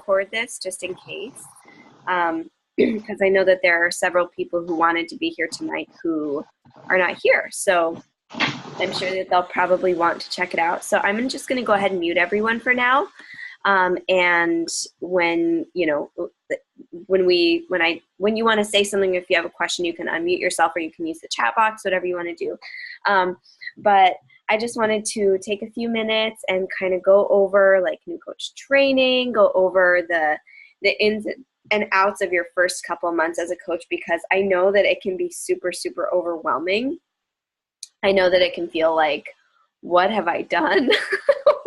record this just in case, because I know that there are several people who wanted to be here tonight who are not here. So I'm sure that they'll probably want to check it out. So I'm just going to go ahead and mute everyone for now. And when you want to say something, if you have a question, you can unmute yourself or you can use the chat box, whatever you want to do. But I just wanted to take a few minutes and kind of go over like new coach training, go over the ins and outs of your first couple months as a coach, because I know that it can be super, super overwhelming. I know that it can feel like, what have I done?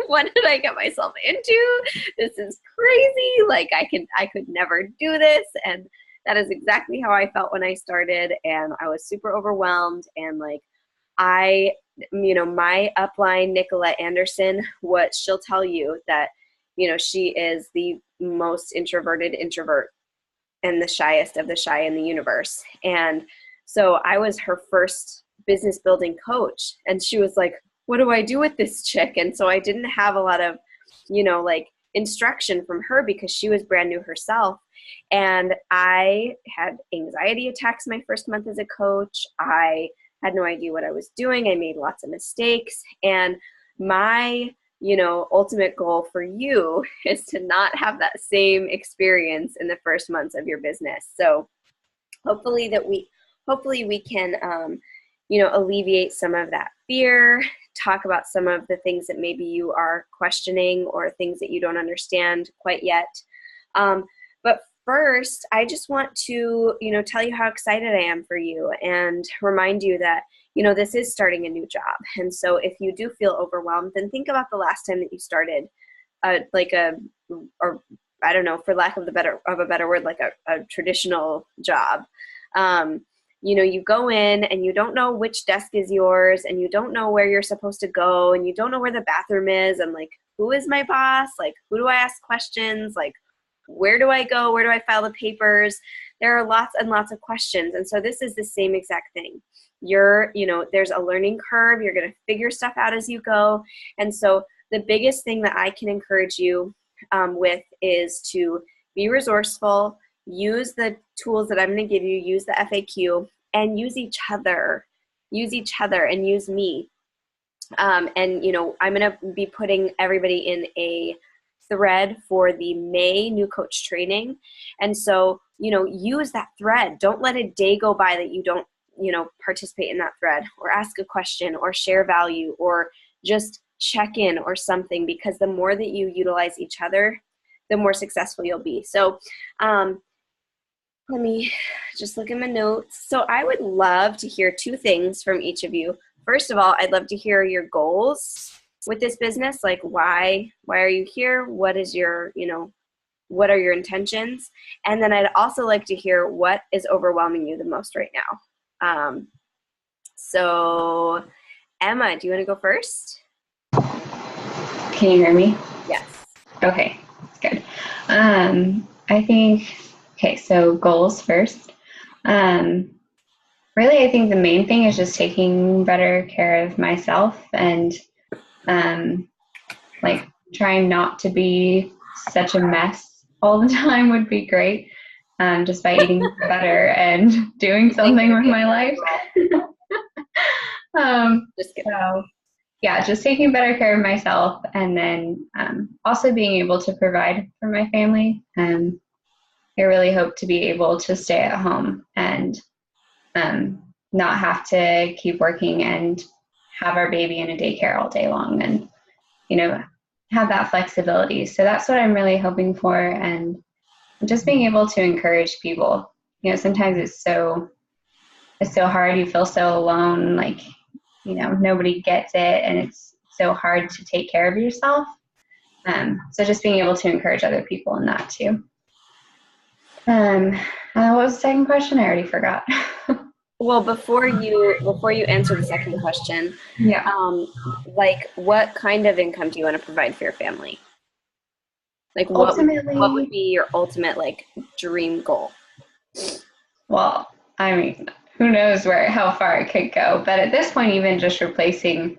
What did I get myself into? This is crazy. Like I could never do this. And that is exactly how I felt when I started. And I was super overwhelmed. And like my upline, Nicolette Anderson, what she'll tell you that, she is the most introverted introvert and the shyest of the shy in the universe. And so I was her first business building coach. And she was like, what do I do with this chick? And so I didn't have a lot of, instruction from her because she was brand new herself. And I had anxiety attacks my first month as a coach. I had no idea what I was doing. I made lots of mistakes. And my, ultimate goal for you is to not have that same experience in the first months of your business. So hopefully we can, alleviate some of that fear, talk about some of the things that maybe you are questioning or things that you don't understand quite yet. But first, I just want to, tell you how excited I am for you and remind you that, this is starting a new job. And so if you do feel overwhelmed, then think about the last time that you started or I don't know, for lack of a better word, like a traditional job. You go in and you don't know which desk is yours and you don't know where you're supposed to go and you don't know where the bathroom is and like, who is my boss? Like, who do I ask questions? Like, where do I go? Where do I file the papers? There are lots and lots of questions. And so this is the same exact thing. There's a learning curve. You're going to figure stuff out as you go. And so the biggest thing that I can encourage you with is to be resourceful, use the tools that I'm going to give you, use the FAQ, and use each other and use me. I'm going to be putting everybody in a thread for the May new coach training. And so, use that thread. Don't let a day go by that you don't, participate in that thread or ask a question or share value or just check in or something, because the more that you utilize each other, the more successful you'll be. So, let me just look at my notes. So I would love to hear two things from each of you. First of all, I'd love to hear your goals with this business. Like why are you here? What is your, what are your intentions? And then I'd also like to hear what is overwhelming you the most right now. So Emma, do you want to go first? Can you hear me? Yes. Okay, good. I think, so goals first. Really, I think the main thing is just taking better care of myself and trying not to be such a mess all the time would be great. Just by eating better and doing something with my life. Just taking better care of myself, and then also being able to provide for my family. I really hope to be able to stay at home and not have to keep working and have our baby in a daycare all day long and, have that flexibility. So that's what I'm really hoping for. And just being able to encourage people. Sometimes it's so hard. You feel so alone, nobody gets it. And it's so hard to take care of yourself. So just being able to encourage other people in that too. What was the second question? I already forgot. Well, before you answer the second question, what kind of income do you want to provide for your family? Like what would be your ultimate dream goal? Well, I mean, who knows how far it could go, but at this point, even just replacing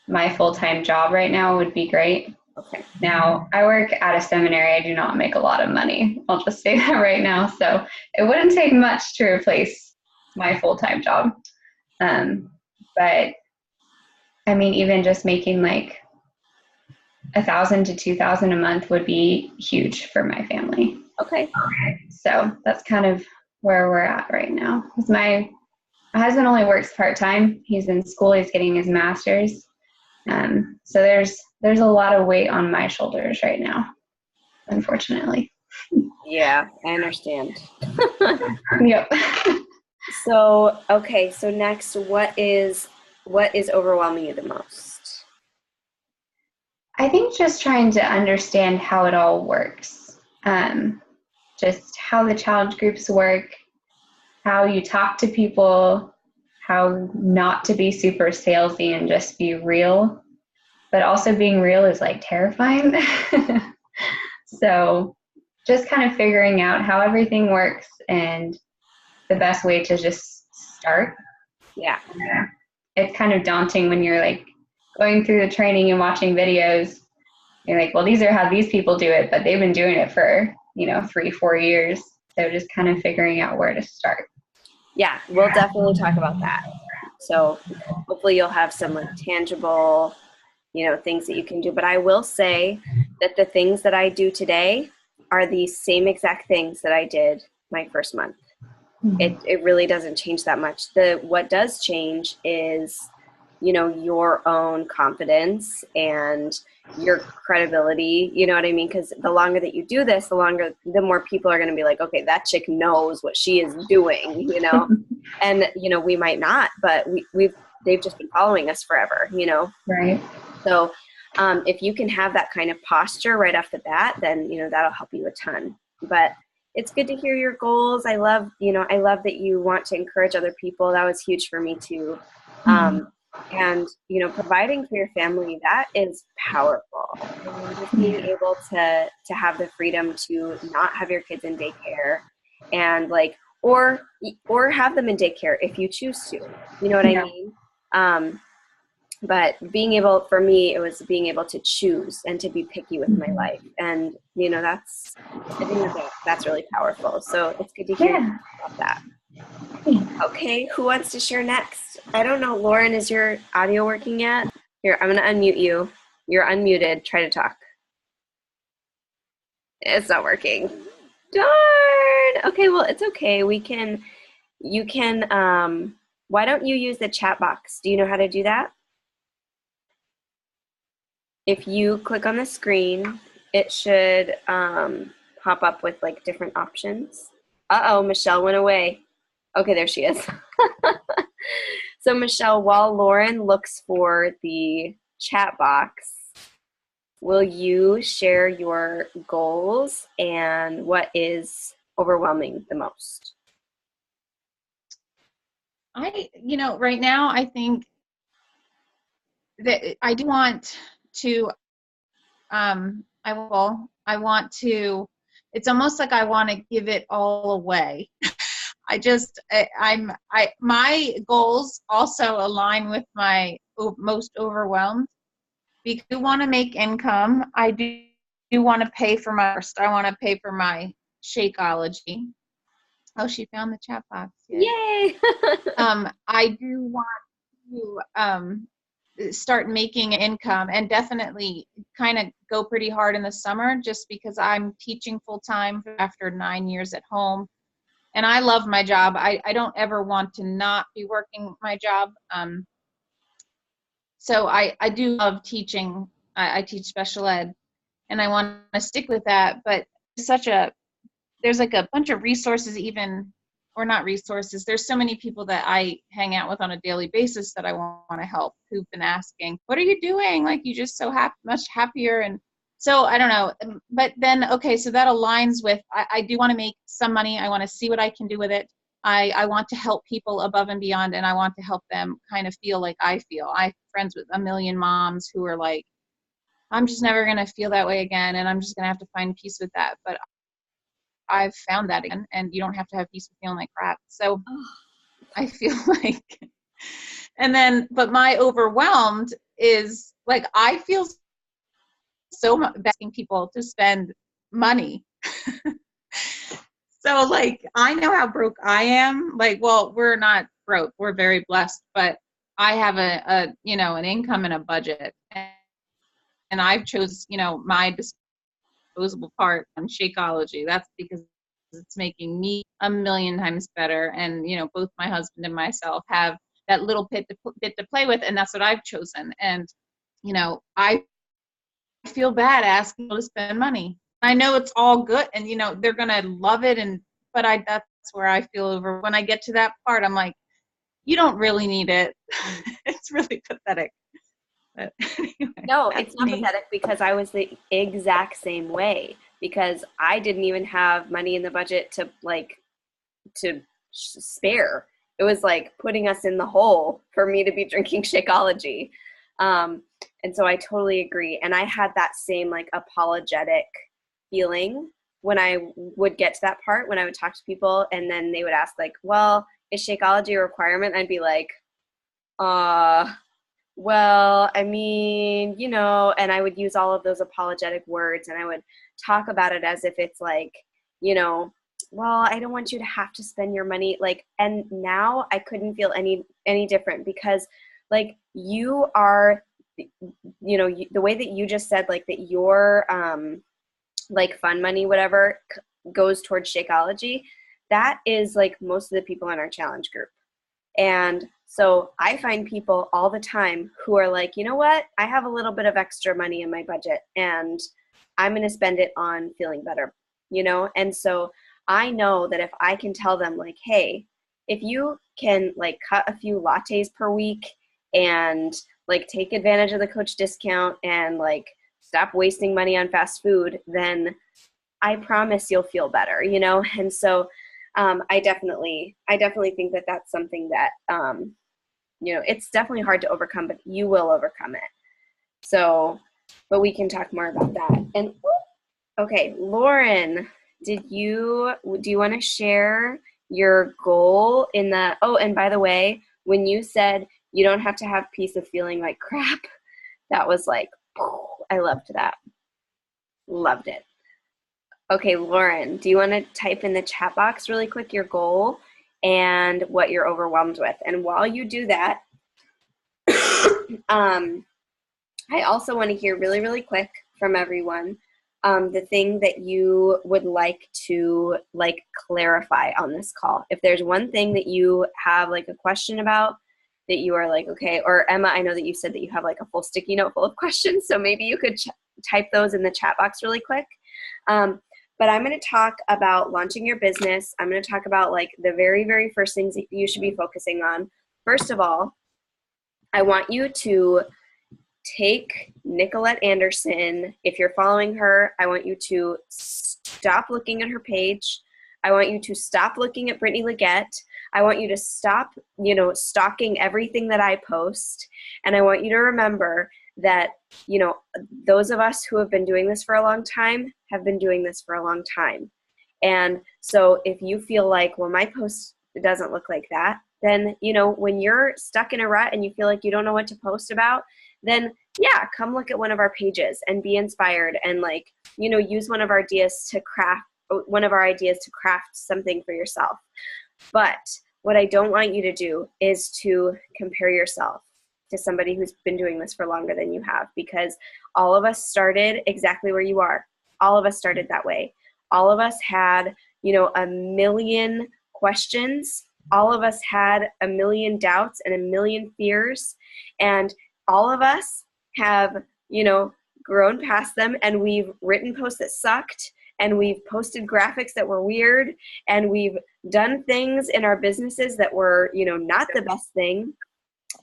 my full-time job right now would be great. Okay. Now, I work at a seminary. I do not make a lot of money. I'll just say that right now. So it wouldn't take much to replace my full-time job. But I mean, even just making like 1,000 to 2,000 a month would be huge for my family. Okay. So that's kind of where we're at right now. My husband only works part-time. He's in school. He's getting his master's. So there's a lot of weight on my shoulders right now, unfortunately. Yeah, I understand. Yep. So, okay, so next, what is overwhelming you the most? I think just trying to understand how it all works. Just how the challenge groups work, how you talk to people, how not to be super salesy and just be real. But also being real is like terrifying. So just kind of figuring out how everything works and the best way to just start. Yeah. It's kind of daunting when you're like going through the training and watching videos. You're like, well, these are how these people do it, but they've been doing it for, 3-4 years. So just kind of figuring out where to start. Yeah, we'll definitely talk about that. So hopefully you'll have some like tangible, things that you can do. But I will say that the things that I do today are the same exact things that I did my first month. It really doesn't change that much. What does change is, your own confidence and your credibility, you know what I mean? Because the longer that you do this, the more people are going to be like, okay, that chick knows what she is doing, and, we might not, but they've just been following us forever, Right. So if you can have that kind of posture right off the bat, then, that'll help you a ton. But it's good to hear your goals. I love that you want to encourage other people. That was huge for me too. And, providing for your family, that is powerful. Just being able to have the freedom to not have your kids in daycare and or have them in daycare if you choose to, you know what I mean? But for me, it was being able to choose and to be picky with my life. And, I think that's really powerful. So it's good to hear about that. Okay, who wants to share next? I don't know. Lauren, is your audio working yet? Here, I'm going to unmute you. You're unmuted. Try to talk. It's not working. Darn. Okay, well, it's okay. Why don't you use the chat box? Do you know how to do that? If you click on the screen, it should pop up with like different options. Uh-oh, Michelle went away. Okay, there she is. So Michelle, while Lauren looks for the chat box, will you share your goals and what is overwhelming the most? Right now I think that I do want to, I want to, it's almost like I want to give it all away. My goals also align with my most overwhelmed because I do want to make income. I do want to pay for I want to pay for my Shakeology. Oh, she found the chat box. Yay! I do want to start making income and definitely kind of go pretty hard in the summer just because I'm teaching full time after 9 years at home. And I love my job. I don't ever want to not be working my job. So I do love teaching. I teach special ed and I want to stick with that. But there's like a bunch of resources or not resources. There's so many people that I hang out with on a daily basis that I want to help who've been asking, what are you doing? Like, you just so much happier. And so I don't know, but then, okay, so that aligns with, I do want to make some money. I want to see what I can do with it. I want to help people above and beyond, and I want to help them kind of feel like I feel. I have friends with a million moms who are like, I'm just never going to feel that way again, and I'm just going to have to find peace with that. But I've found that again, and you don't have to have peace with feeling like crap. So I feel like, but my overwhelmed is like, I feel so much asking people to spend money. So like, I know how broke I am. Like, well, we're not broke. We're very blessed, but I have a you know, an income and a budget. And I've chose, you know, my disposable part on Shakeology. That's because it's making me a million times better. And, you know, both my husband and myself have that little bit to play with. And that's what I've chosen. And, you know, I feel bad asking people to spend money. I know it's all good and, you know, they're going to love it. But that's where I feel over when I get to that part, I'm like, you don't really need it. It's really pathetic. But anyway, No, it's not me. pathetic because I was the exact same way because I didn't even have money in the budget to spare. It was like putting us in the hole for me to be drinking Shakeology. And so I totally agree. And I had that same like apologetic feeling when I would get to that part, when I would talk to people and then they would ask like, well, is Shakeology a requirement? I'd be like, well, I mean, you know, and I would use all of those apologetic words and I would talk about it as if it's like, you know, well, I don't want you to have to spend your money like, and now I couldn't feel any different because like you are, you know, the way that you just said like that your like fund money, whatever goes towards Shakeology, that is like most of the people in our challenge group. And so I find people all the time who are like, you know what, I have a little bit of extra money in my budget and I'm going to spend it on feeling better, you know? And so I know that if I can tell them like, hey, if you can like cut a few lattes per week and like take advantage of the coach discount and like stop wasting money on fast food, then I promise you'll feel better, you know? And so I definitely think that that's something that, you know, it's definitely hard to overcome, but you will overcome it. So, but we can talk more about that. And okay, Lauren, do you want to share your goal in the, oh, and by the way, when you said you don't have to have peace of feeling like crap, that was like, I loved that. Loved it. Okay, Lauren, do you want to type in the chat box really quick your goal and what you're overwhelmed with? And while you do that, I also want to hear really, really quick from everyone the thing that you would like to like clarify on this call. If there's one thing that you have like a question about that you are like, okay, or Emma, I know that you said that you have like a full sticky note full of questions, so maybe you could type those in the chat box really quick. But I'm going to talk about launching your business. I'm going to talk about like the very, very first things that you should be focusing on. First of all, I want you to take Nicolette Anderson. If you're following her, I want you to stop looking at her page. I want you to stop looking at Brittany Leggett. I want you to stop, you know, stalking everything that I post. And I want you to remember that, you know, those of us who have been doing this for a long time have been doing this for a long time. And so if you feel like, well, my post doesn't look like that, then, you know, when you're stuck in a rut and you feel like you don't know what to post about, then yeah, come look at one of our pages and be inspired and like, you know, use one of our ideas to craft something for yourself. But what I don't want you to do is to compare yourself to somebody who's been doing this for longer than you have, because all of us started exactly where you are. All of us started that way. All of us had, you know, a million questions. All of us had a million doubts and a million fears. And all of us have, you know, grown past them, and we've written posts that sucked, and we've posted graphics that were weird, and we've done things in our businesses that were, you know, not the best thing.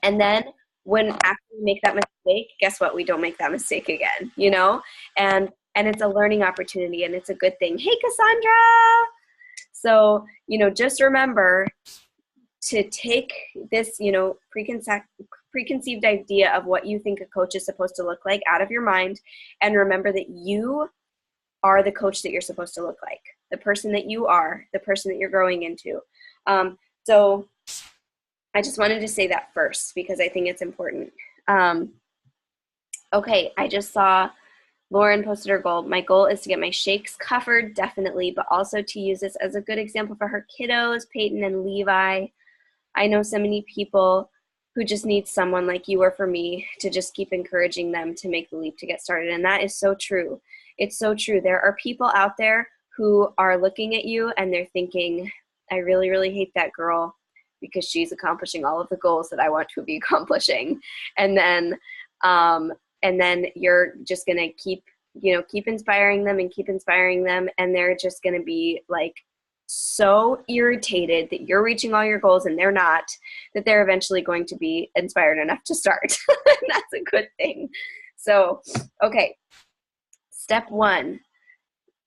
And then when after we make that mistake, guess what? We don't make that mistake again, you know? And it's a learning opportunity, and it's a good thing. Hey, Cassandra! So, you know, just remember to take this, you know, preconceived idea of what you think a coach is supposed to look like out of your mind, and remember that you are the coach that you're supposed to look like, the person that you are, the person that you're growing into. So I just wanted to say that first because I think it's important. Okay, I just saw Lauren posted her goal. My goal is to get my shakes covered, definitely, but also to use this as a good example for her kiddos, Peyton and Levi. I know so many people who just need someone like you or for me to just keep encouraging them to make the leap to get started. And that is so true. It's so true. There are people out there who are looking at you and they're thinking, I really, really hate that girl because she's accomplishing all of the goals that I want to be accomplishing. And then you're just going to keep inspiring them and keep inspiring them. And they're just going to be like so irritated that you're reaching all your goals and they're not, that they're eventually going to be inspired enough to start. And that's a good thing. So, okay. Step 1,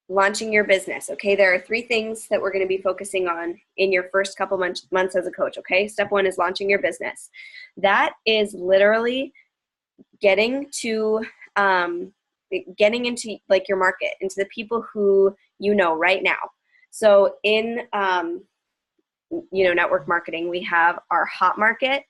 launching your business. Okay. There are 3 things that we're going to be focusing on in your first couple months as a coach. Okay. Step 1 is launching your business. That is literally getting into like your market, into the people who you know right now. So in network marketing, we have our hot market.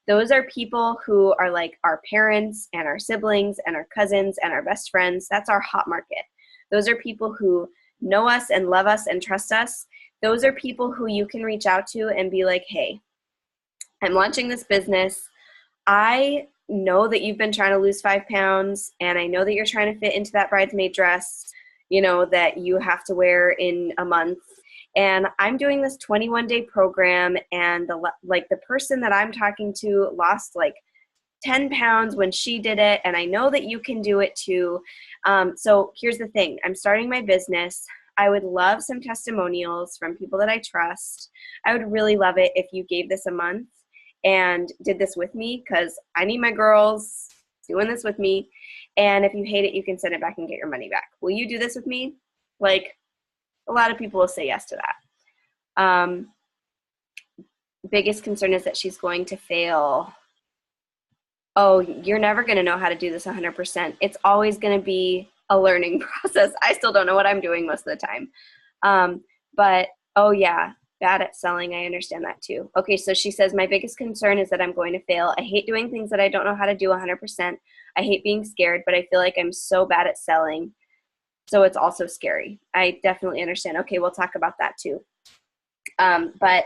Those are people who are like our parents and our siblings and our cousins and our best friends. That's our hot market. Those are people who know us and love us and trust us. Those are people who you can reach out to and be like, hey, I'm launching this business. I know that you've been trying to lose 5 pounds, and I know that you're trying to fit into that bridesmaid dress, that you have to wear in a month. And I'm doing this 21-day program, and the person that I'm talking to lost like 10 pounds when she did it, and I know that you can do it too. So here's the thing. I'm starting my business. I would love some testimonials from people that I trust. I would really love it if you gave this a month and did this with me, because I need my girls doing this with me. And if you hate it, you can send it back and get your money back. Will you do this with me? Like, a lot of people will say yes to that. Biggest concern is that she's going to fail. Oh, you're never going to know how to do this 100%. It's always going to be a learning process. I still don't know what I'm doing most of the time. But, oh yeah, bad at selling. I understand that too. Okay, so she says, my biggest concern is that I'm going to fail. I hate doing things that I don't know how to do 100%. I hate being scared, but I feel like I'm so bad at selling. So it's also scary. I definitely understand. Okay, we'll talk about that too. But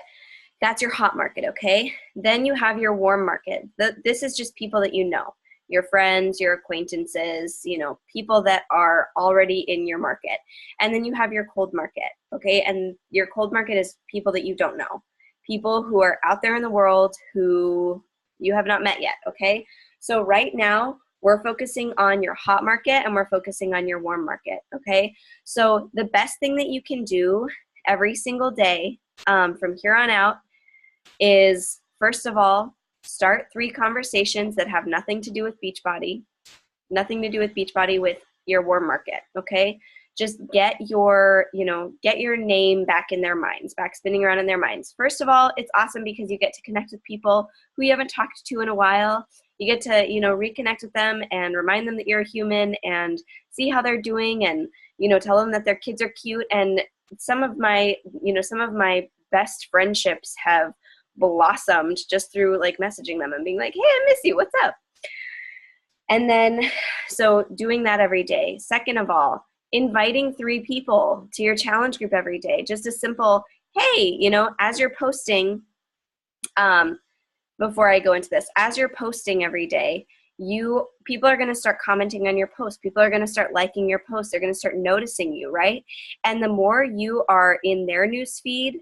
that's your hot market, okay? Then you have your warm market. This is just people that you know, your friends, your acquaintances, people that are already in your market. And then you have your cold market, okay? And your cold market is people that you don't know, people who are out there in the world who you have not met yet, okay? So right now, we're focusing on your hot market and we're focusing on your warm market, okay? So the best thing that you can do every single day from here on out is, first of all, start 3 conversations that have nothing to do with Beachbody, with your warm market, okay? Just get your name back in their minds, back spinning around in their minds. First of all, it's awesome because you get to connect with people who you haven't talked to in a while. You get to, reconnect with them and remind them that you're a human and see how they're doing and, tell them that their kids are cute. And some of my best friendships have blossomed just through like messaging them and being like, hey, I miss you. What's up? And then, so doing that every day. Second of all, inviting 3 people to your challenge group every day. Just a simple, hey, as you're posting, before I go into this, as you're posting every day, people are going to start commenting on your post. People are going to start liking your post. They're going to start noticing you, right? And the more you are in their newsfeed,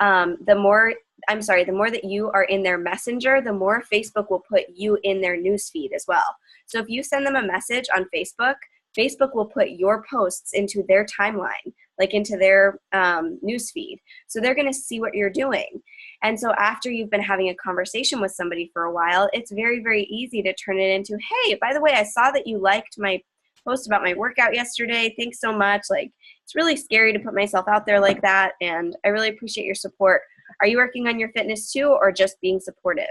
the more that you are in their messenger, the more Facebook will put you in their newsfeed as well. So if you send them a message on Facebook, Facebook will put your posts into their timeline, like into their newsfeed. So they're going to see what you're doing. And so after you've been having a conversation with somebody for a while, it's very, very easy to turn it into, hey, by the way, I saw that you liked my post about my workout yesterday. Thanks so much. Like, it's really scary to put myself out there like that, and I really appreciate your support. Are you working on your fitness too, or just being supportive?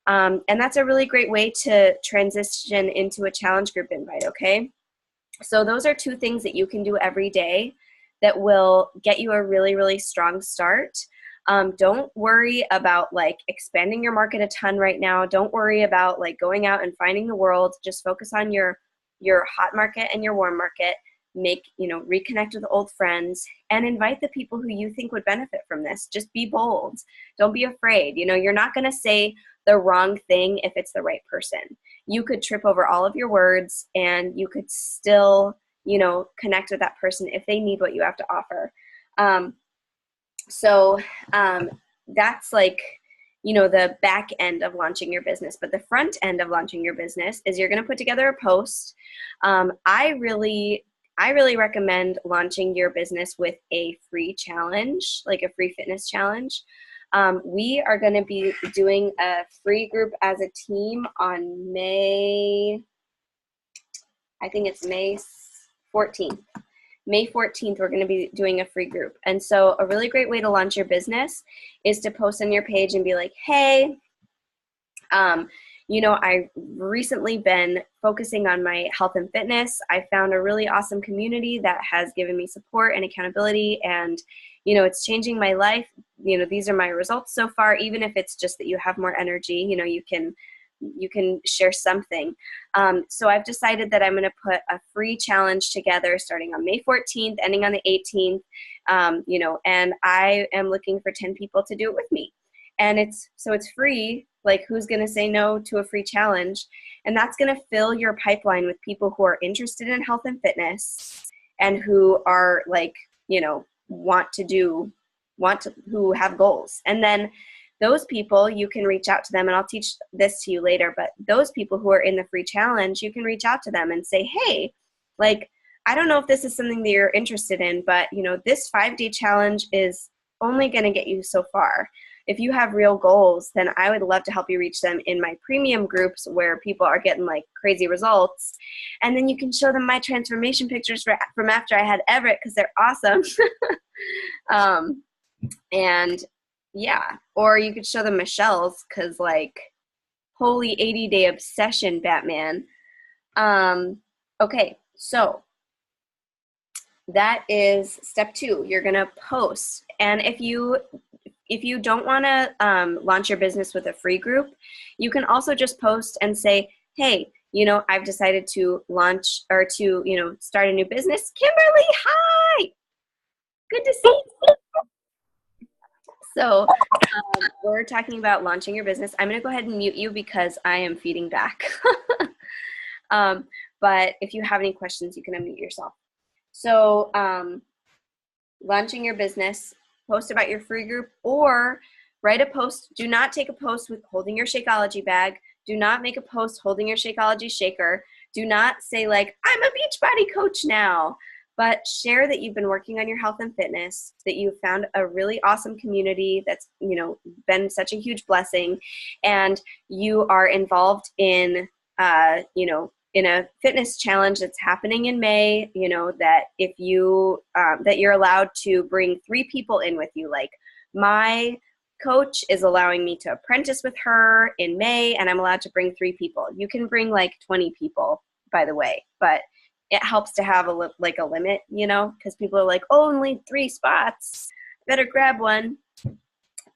And that's a really great way to transition into a challenge group invite, okay? So those are 2 things that you can do every day that will get you a really, really strong start. Don't worry about like expanding your market a ton right now. Don't worry about like going out and finding the world. Just focus on your your hot market and your warm market, reconnect with old friends, and invite the people who you think would benefit from this. Just be bold. Don't be afraid. You're not going to say the wrong thing if it's the right person. You could trip over all of your words, and you could still, connect with that person if they need what you have to offer. So that's like, the back end of launching your business. But the front end of launching your business is you're going to put together a post. I really recommend launching your business with a free challenge, like a free fitness challenge. We are going to be doing a free group as a team on I think it's May 14th. May 14th, we're going to be doing a free group. And so a really great way to launch your business is to post on your page and be like, hey, I've recently been focusing on my health and fitness. I found a really awesome community that has given me support and accountability, and, it's changing my life. These are my results so far. Even if it's just that you have more energy, you can share something. So I've decided that I'm going to put a free challenge together starting on May 14th, ending on the 18th, and I am looking for 10 people to do it with me. And it's free. Like, who's going to say no to a free challenge? And that's going to fill your pipeline with people who are interested in health and fitness and who are who have goals. And then those people, you can reach out to them, and I'll teach this to you later, but those people who are in the free challenge, you can reach out to them and say, hey, I don't know if this is something that you're interested in, but this 5-day challenge is only going to get you so far. If you have real goals, then I would love to help you reach them in my premium groups where people are getting crazy results. And then you can show them my transformation pictures from after I had Everett, because they're awesome. And yeah, or you could show them Michelle's, because holy 80-day obsession, Batman. Okay, so that is step 2. You're going to post. And if you don't want to launch your business with a free group, you can also just post and say, hey, I've decided to launch or to, start a new business. Kimberly, hi! Good to see you. So we're talking about launching your business. I'm going to go ahead and mute you because I am feeding back. But if you have any questions, you can unmute yourself. So launching your business, post about your free group, or write a post. Do not take a post with holding your Shakeology bag. Do not make a post holding your Shakeology shaker. Do not say I'm a Beachbody coach now. But share that you've been working on your health and fitness, that you've found a really awesome community that's, been such a huge blessing, and you are involved in, in a fitness challenge that's happening in May, that if you, that you're allowed to bring 3 people in with you. My coach is allowing me to apprentice with her in May, and I'm allowed to bring 3 people. You can bring 20 people, by the way, but it helps to have a limit, because people are only 3 spots, better grab one.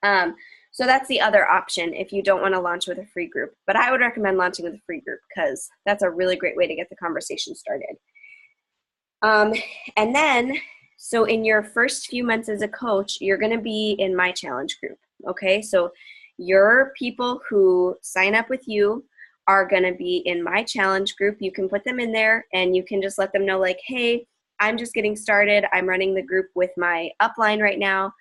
So that's the other option if you don't want to launch with a free group. But I would recommend launching with a free group because that's a really great way to get the conversation started. And then, so in your first few months as a coach, you're going to be in my challenge group. Okay, so your people who sign up with you are going to be in my challenge group. You can put them in there and you can just let them know hey, I'm just getting started. I'm running the group with my upline right now.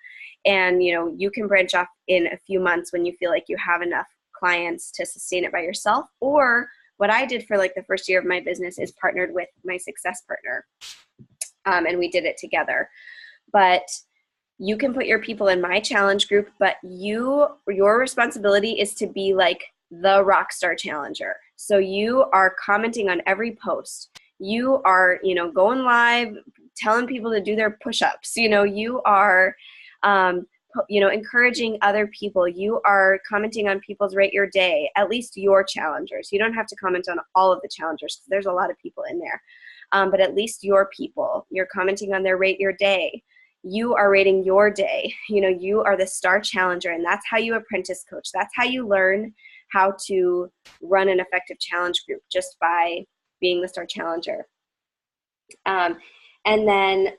And, you can branch off in a few months when you feel like you have enough clients to sustain it by yourself. Or what I did for the first year of my business is partnered with my success partner. And we did it together. But you can put your people in my challenge group, but your responsibility is to be the rockstar challenger. So you are commenting on every post. You are, going live, telling people to do their push-ups. You are, encouraging other people. You are commenting on people's rate your day, at least your challengers. You don't have to comment on all of the challengers because there's a lot of people in there. But at least your people, you're commenting on their rate your day. You are rating your day. You are the star challenger, and that's how you apprentice coach. That's how you learn how to run an effective challenge group, just by being the Star Challenger. And then,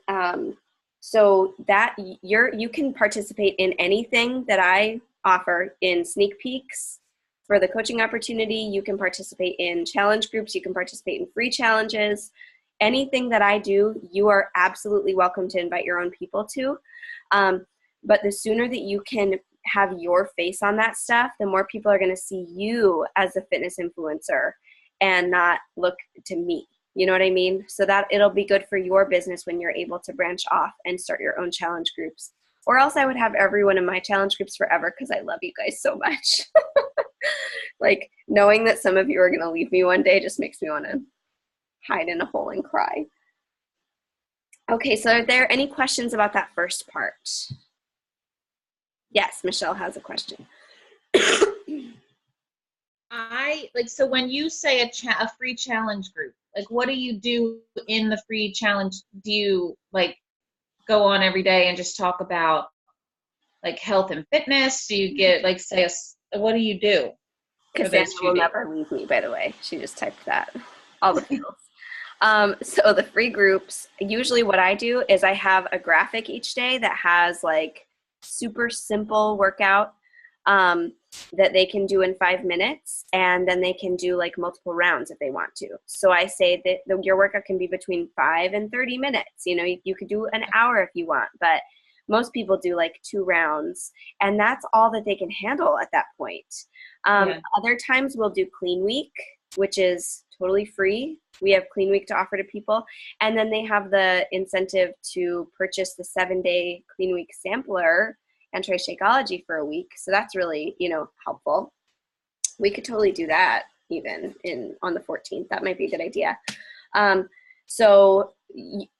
so that you can participate in anything that I offer in sneak peeks for the coaching opportunity. You can participate in challenge groups. You can participate in free challenges. Anything that I do, you are absolutely welcome to invite your own people to. But the sooner that you can have your face on that stuff, the more people are going to see you as a fitness influencer and not look to me. You know what I mean? So that it'll be good for your business when you're able to branch off and start your own challenge groups. Or else I would have everyone in my challenge groups forever because I love you guys so much. Like, knowing that some of you are going to leave me one day just makes me want to hide in a hole and cry. Okay, so are there any questions about that first part? Yes, Michelle has a question. So when you say a free challenge group, like, what do you do in the free challenge? Do you like go on every day and just talk about like health and fitness? Do you get like what do you do? Cassandra will never leave me, by the way. She just typed that. All the feels. So the free groups, usually what I do is I have a graphic each day that has like super simple workout that they can do in 5 minutes, and then they can do like multiple rounds if they want to. So I say that your workout can be between 5 and 30 minutes. You know, you could do an hour if you want, but most people do like 2 rounds, and that's all that they can handle at that point. Other times we'll do Clean Week, which is totally free. We have Clean Week to offer to people. And then they have the incentive to purchase the 7-day Clean Week sampler and try Shakeology for a week. So that's really, helpful. We could totally do that even on the 14th. That might be a good idea. So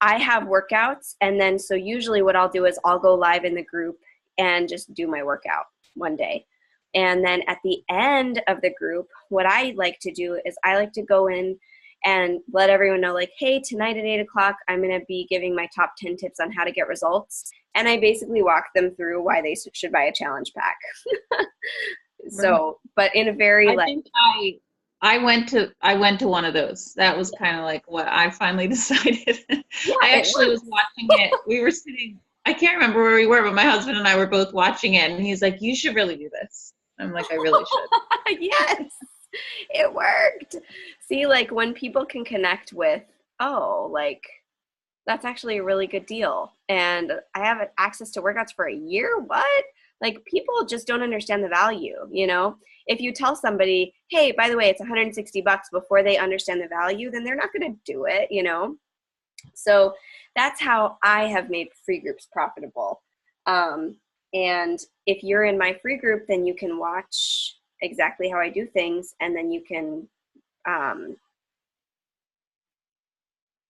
I have workouts, and then so usually what I'll do is I'll go live in the group and just do my workout one day. And then at the end of the group, what I like to do is I like to go in and let everyone know, like, hey, tonight at 8 o'clock, I'm going to be giving my top 10 tips on how to get results. And I basically walk them through why they should buy a challenge pack. So, but in a very I went to one of those. That was kind of like what I finally decided. Yeah, I actually was watching it. We were sitting, I can't remember where we were, but my husband and I were both watching it, and he's like, you should really do this. I'm like, I really should. Yes, it worked. See, like when people can connect with, oh, like that's actually a really good deal, and I have access to workouts for a year. What? Like, people just don't understand the value, If you tell somebody, hey, by the way, it's $160 before they understand the value, then they're not going to do it, So that's how I have made free groups profitable. And if you're in my free group, then you can watch exactly how I do things, and then you can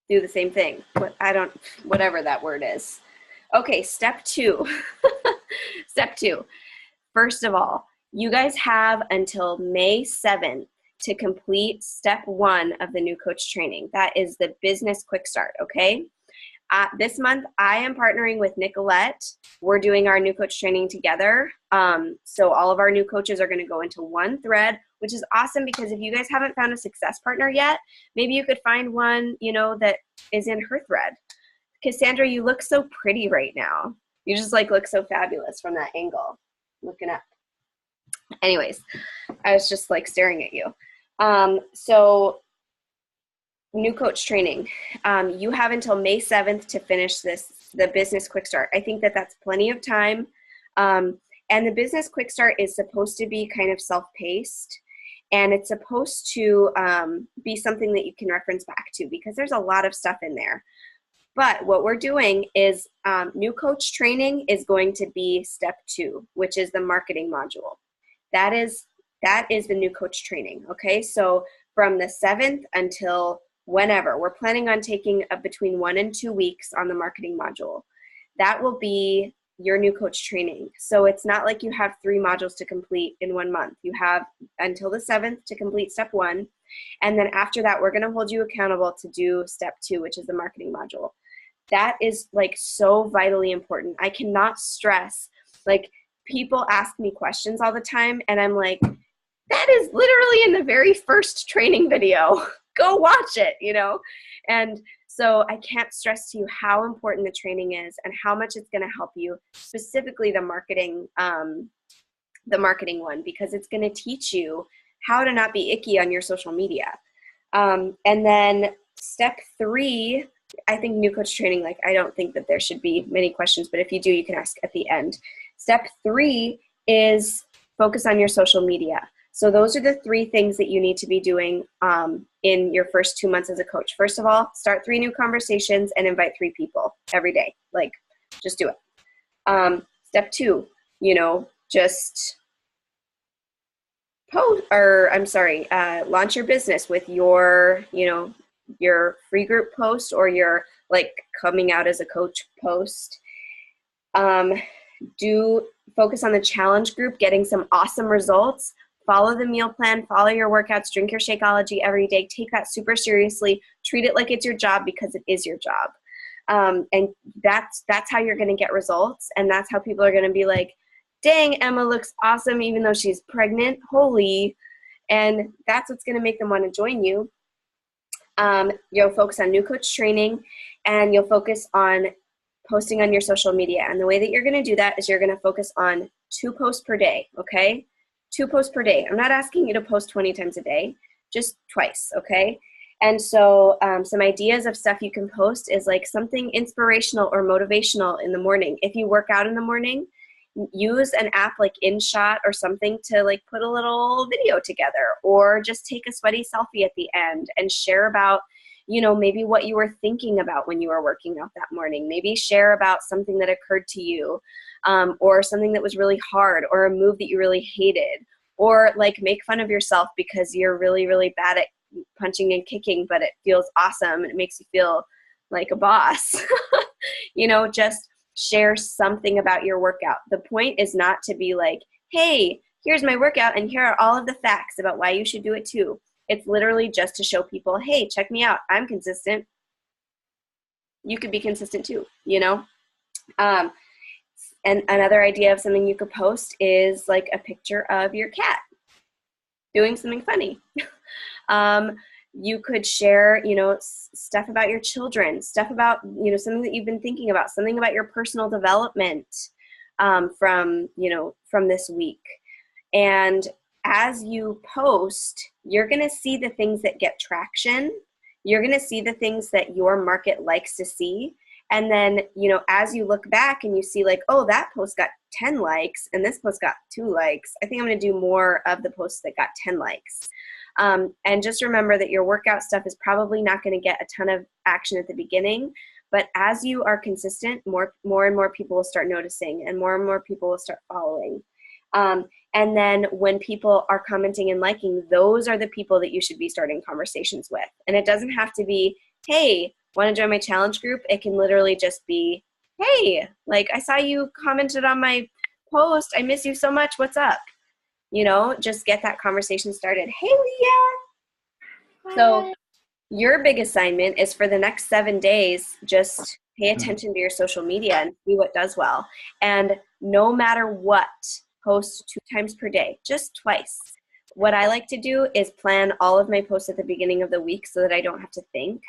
do the same thing. Whatever that word is. Okay, step 2. Step 2. First of all, you guys have until May 7th to complete step 1 of the new coach training. That is the business quick start, okay? This month, I am partnering with Nicolette. We're doing our new coach training together. So all of our new coaches are going to go into one thread, which is awesome, because if you guys haven't found a success partner yet, maybe you could find one, that is in her thread. Cassandra, you look so pretty right now. You just look so fabulous from that angle, looking up. Anyways, I was just staring at you. So new coach training. You have until May 7th to finish the business quick start. I think that's plenty of time. And the business quick start is supposed to be kind of self-paced, and it's supposed to be something that you can reference back to, because there's a lot of stuff in there. But what we're doing is new coach training is going to be step 2, which is the marketing module. That is the new coach training. Okay, so from the 7th until whenever, we're planning on taking between 1 and 2 weeks on the marketing module. That will be your new coach training. So it's not like you have 3 modules to complete in 1 month. You have until the 7th to complete step 1. And then after that, we're going to hold you accountable to do step 2, which is the marketing module. That is so vitally important. I cannot stress, people ask me questions all the time, and I'm like, that is literally in the very first training video. go watch it, you know? And so I can't stress to you how important the training is and how much it's going to help you, specifically the marketing one, because it's going to teach you how to not be icky on your social media. And then step 3, I think new coach training, like, I don't think that there should be many questions, but if you do, you can ask at the end. Step 3 is focus on your social media. So those are the 3 things that you need to be doing in your first 2 months as a coach. First of all, start 3 new conversations and invite 3 people every day. Like, just do it. Step 2, just launch your business with your free group post or your like coming out as a coach post. Do focus on the challenge group, getting some awesome results. Follow the meal plan, follow your workouts, drink your Shakeology every day. Take that super seriously. Treat it like it's your job, because it is your job. And that's how you're going to get results. And that's how people are going to be like, dang, Emma looks awesome even though she's pregnant. Holy. And that's what's going to make them want to join you. You'll focus on new coach training, and you'll focus on posting on your social media. And the way that you're going to do that is you're going to focus on 2 posts per day, okay? 2 posts per day. I'm not asking you to post 20 times a day, just twice, okay? And so some ideas of stuff you can post is like something inspirational or motivational in the morning. If you work out in the morning, use an app like InShot or something to like put a little video together, or just take a sweaty selfie at the end and share about, maybe what you were thinking about when you were working out that morning. Maybe share about something that occurred to you, or something that was really hard, or a move that you really hated, or like make fun of yourself because you're really, really bad at punching and kicking, but it feels awesome and it makes you feel like a boss. Just share something about your workout. The point is not to be like, hey, here's my workout and here are all of the facts about why you should do it too. It's literally just to show people, hey, check me out. I'm consistent. You could be consistent too, And another idea of something you could post is like a picture of your cat doing something funny. You could share, stuff about your children, stuff about, something that you've been thinking about, something about your personal development from this week. And as you post, you're going to see the things that get traction. You're going to see the things that your market likes to see. And then, as you look back and you see like, oh, that post got 10 likes and this post got 2 likes, I think I'm going to do more of the posts that got 10 likes. And just remember that your workout stuff is probably not going to get a ton of action at the beginning, but as you are consistent, more and more people will start noticing and more people will start following. And then when people are commenting and liking, those are the people that you should be starting conversations with. And it doesn't have to be, hey, want to join my challenge group? It can literally just be, hey, like I saw you commented on my post. I miss you so much. What's up? Just get that conversation started. Hey, Leah. So your big assignment is for the next 7 days, just pay attention to your social media and see what does well. And no matter what, post 2 times per day, just twice. What I like to do is plan all of my posts at the beginning of the week so that I don't have to think.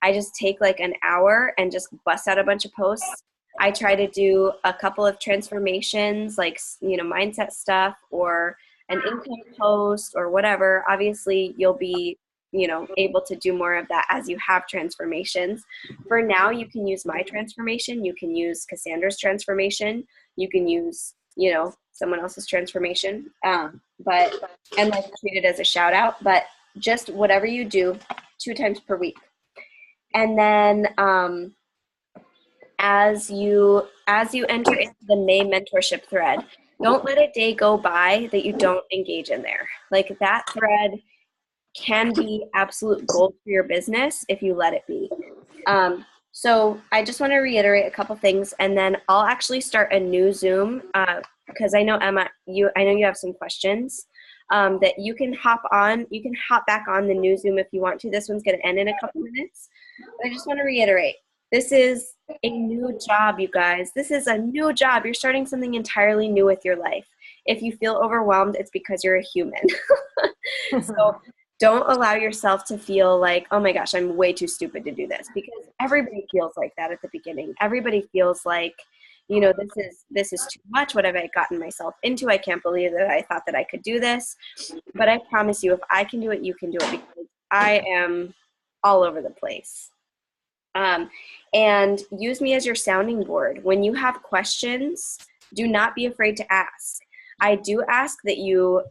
I just take like an hour and just bust out a bunch of posts. I try to do a couple of transformations, like, mindset stuff or an income post or whatever. Obviously, you'll be, able to do more of that as you have transformations. For now, you can use my transformation. You can use Cassandra's transformation. You can use, someone else's transformation, and like treat it as a shout out, but just whatever you do 2 times per week. And then as you enter into the May mentorship thread, don't let a day go by that you don't engage in there. Like that thread can be absolute gold for your business if you let it be. So I just want to reiterate a couple things, and then I'll actually start a new Zoom because I know, Emma, I know you have some questions that you can hop on. You can hop back on the new Zoom if you want to. This one's going to end in a couple minutes. But I just want to reiterate, this is a new job, you guys. This is a new job. You're starting something entirely new with your life. If you feel overwhelmed, it's because you're a human. So don't allow yourself to feel like, oh my gosh, I'm way too stupid to do this, because everybody feels like that at the beginning. Everybody feels like, this is too much. What have I gotten myself into? I can't believe that I thought that I could do this. But I promise you, if I can do it, you can do it, because I am all over the place. And use me as your sounding board. When you have questions, do not be afraid to ask. I do ask that you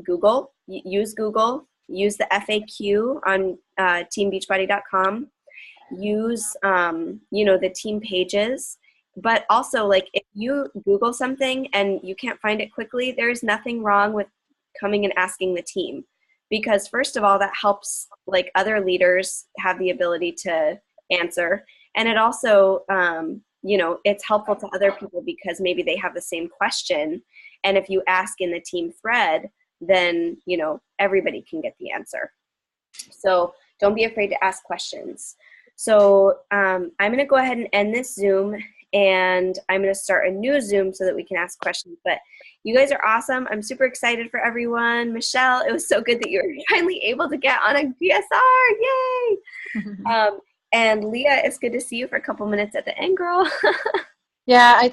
Google, use Google, use the FAQ on teambeachbody.com, use, the team pages. But also, like, if you Google something and you can't find it quickly, there's nothing wrong with coming and asking the team. Because first of all, that helps like other leaders have the ability to answer. And it also, it's helpful to other people because maybe they have the same question. And if you ask in the team thread, then, everybody can get the answer. So don't be afraid to ask questions. So I'm going to go ahead and end this Zoom, and I'm going to start a new Zoom so that we can ask questions. But you guys are awesome. I'm super excited for everyone. Michelle, it was so good that you were finally able to get on a GSR. Yay! And Leah, it's good to see you for a couple minutes at the end, girl. Yeah,